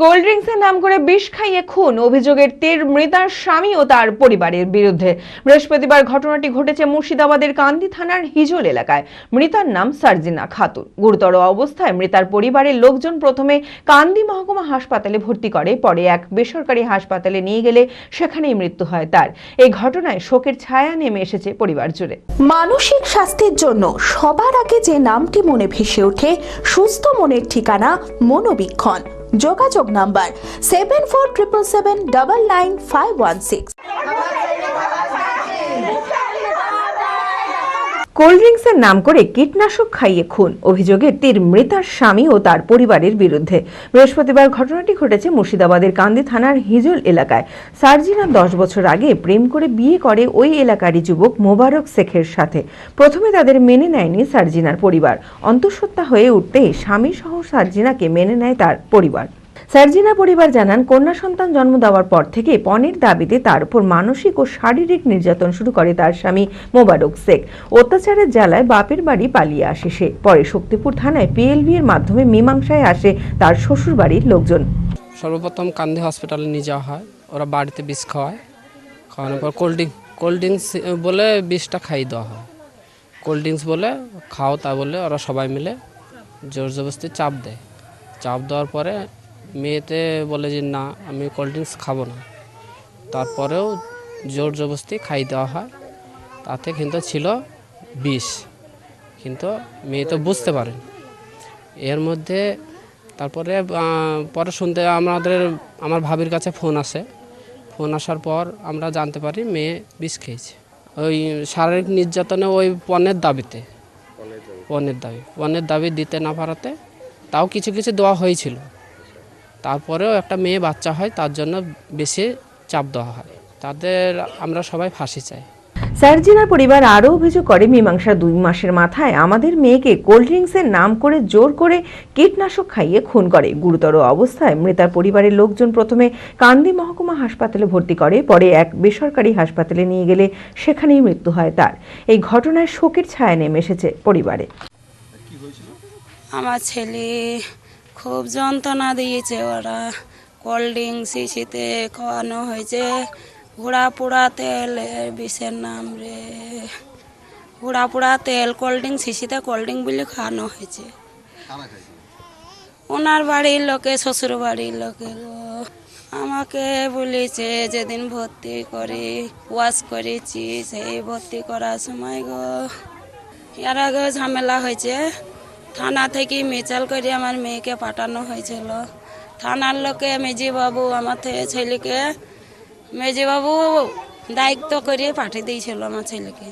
Cold ড্রিঙ্কসের নাম করে বিষ খাইয়ে খুন, অভিযোগের তীর মৃতার স্বামী ও তার পরিবারের বিরুদ্ধে। বৃহস্পতিবার ঘটনাটি ঘটেছে মুর্শিদাবাদের কান্দি থানার হিজল এলাকায়। মৃতার নাম সার্জিনা খাতুন। গুরুতর অবস্থায় মৃতার পরিবারের লোকজন প্রথমে কান্দি মহকুমা হাসপাতালে ভর্তি করে, পরে এক বেসরকারি হাসপাতালে নিয়ে গেলে সেখানেই মৃত্যু হয় তার। এই ঘটনায় শোকের ছায়া নেমে এসেছে পরিবার জুড়ে। মানসিক স্বাস্থ্যের জন্য সবার আগে যে নামটি মনে ভেসে ওঠে, সুস্থ মনের ঠিকানা মনোবীক্ষণ। যোগাযোগ নাম্বার 7477799516। কোল্ড ড্রিঙ্কসের নাম করে কীটনাশক খাইয়ে খুন, অভিযোগের তীর মৃতার স্বামী ও তার পরিবারের বিরুদ্ধে। বৃহস্পতিবার ঘটনাটি ঘটেছে মুর্শিদাবাদের কান্দি থানার হিজল এলাকায়। সার্জিনা 10 বছর আগে প্রেম করে বিয়ে করে ওই এলাকারই যুবক মোবারক শেখের সাথে। প্রথমে তাদের মেনে নেয়নি সার্জিনার পরিবার। অন্তঃসত্ত্বা হয়ে উঠতেই স্বামী সহ সার্জিনাকে মেনে নেয় তার পরিবার। সার্জিনা পরিবার জানান, কন্যা সন্তান জন্ম দেওয়ার পর থেকে পণের দাবিতে তার উপর মানসিক ও শারীরিক নির্যাতন শুরু করে তার স্বামী মোবারক শেখ। অত্যাচারের জ্বালায় বাপের বাড়ি পালিয়ে আসে সে। পরে শক্তিপুর থানায় পিএলবি এর মাধ্যমে মীমাংসায় আসে তার শ্বশুর বাড়ির লোকজন। সর্বপ্রথম কান্দি হসপিটালে নিয়ে যাওয়া হয়, ওরা বাড়িতে বিষ খাওয়ায়। খাওয়ানোর পর কোল্ড ড্রিঙ্কস বলে বিষটা খাইয়ে দেওয়া হয়। কোল্ড ড্রিঙ্কস বলে খাও, তা বলে ওরা সবাই মিলে জোর জবরদস্তি চাপ দেয়। চাপ দেওয়ার পরে মেয়েতে বলে যে না, আমি কোল্ড ড্রিঙ্কস খাবো না। তারপরেও জোর জবরদস্তি খাইয়ে দেওয়া হয়। তাতে কিন্তু ছিল বিষ, কিন্তু মেয়ে তো বুঝতে পারেন। এর মধ্যে তারপরে পরে শুনতে আমার ভাবির কাছে ফোন আসে। ফোন আসার পর আমরা জানতে পারি মেয়ে বিষ খেয়েছে। ওই শারীরিক নির্যাতনে ওই পণের দাবি দিতে না পারাতে, তাও কিছু কিছু দেওয়া হয়েছিল। তারপরেও একটা মেয়ে বাচ্চা হয়, তার জন্য বেশি চাপ দেওয়া হয়। তাদের আমরা সবাই ফাঁসি চাই। সার্জিনার পরিবার আরও অভিযোগ করে, মীমাংসার 2 মাসের মাথায় আমাদের মেয়েকে কোল্ড ড্রিঙ্কসের নাম করে জোর করে কীটনাশক খাইয়ে খুন করে। গুরুতর অবস্থায় মৃতার পরিবারের লোকজন প্রথমে কান্দি মহকুমা হাসপাতালে ভর্তি করে, পরে এক বেসরকারি হাসপাতালে নিয়ে গেলে সেখানেই মৃত্যু হয় তার। এই ঘটনায় শোকের ছায়া নেমে এসেছে পরিবারে। আমার ছেলে খুব যন্ত্রণা দিয়েছে। ওরা কোল্ড ড্রিঙ্কস শিশিতে খাওয়ানো হয়েছে, ঘোড়া পোড়া তেল, বিষের নাম রে, ঘোড়া পোড়া তেল, কোল্ড ড্রিঙ্কস শিশিতে কোল্ড ড্রিঙ্ক বলে খাওয়ানো হয়েছে। ওনার বাড়ির লোকে, শ্বশুর বাড়ির লোকে আমাকে বলেছে যেদিন ভর্তি করে ওয়াশ করেছি, সেই ভর্তি করার সময় গো এর আগেও ঝামেলা হয়েছে। থানা থেকে মিছিল করে আমার মেয়েকে পাঠানো হয়েছিল। থানার লোকে মেজিবাবু আমার ছেলেকে মেজিবাবু দায়িত্ব করে পাঠিয়ে দিয়েছিল আমার ছেলেকে।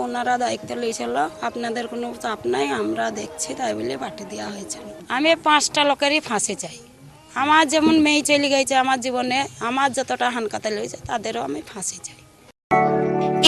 ওনারা দায়িত্ব নিয়েছিল, আপনাদের কোনো চাপ নাই, আমরা দেখছি, তাই বলে পাঠিয়ে দেওয়া হয়েছিল। আমি 5টা লোকেরই ফাঁসি চাই। আমার যেমন মেয়ে চলে গেছে আমার জীবনে, আমার যতটা হানকাতে লেগেছে তাদেরও আমি ফাঁসি চাই।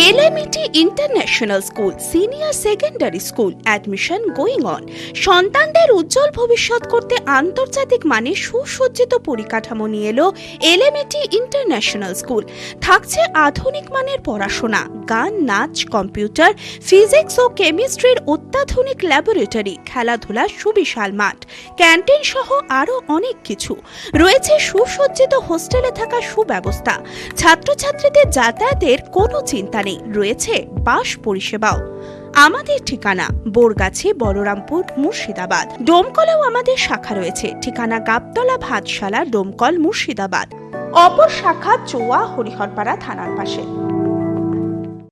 LMET international school senior secondary school admission going on. সন্তানদের উজ্জ্বল ভবিষ্যৎ করতে আন্তর্জাতিক মানের সুসজ্জিত পরিকাঠামো নিয়ে এলো এলএমইটি ইন্টারন্যাশনাল স্কুল। থাকছে আধুনিক মানের পড়াশোনা, গান, নাচ, কম্পিউটার, ফিজিক্স ও কেমিস্ট্রির অত্যাধুনিক ল্যাবরেটরি, খেলাধুলার সুবিশাল মাঠ, ক্যান্টিন সহ আরও অনেক কিছু। রয়েছে সুসজ্জিত হোস্টেলে থাকা সুব্যবস্থা। ছাত্রছাত্রীদের যাতায়াতের কোনো চিন্তা নেই, রয়েছে বাস পরিষেবাও। আমাদের ঠিকানা বোরগাছি, বলরামপুর, মুর্শিদাবাদ। ডোমকলেও আমাদের শাখা রয়েছে। ঠিকানা গাবতলা ভাতশালা, ডোমকল, মুর্শিদাবাদ। অপর শাখা চোয়া, হরিহরপাড়া থানার পাশে।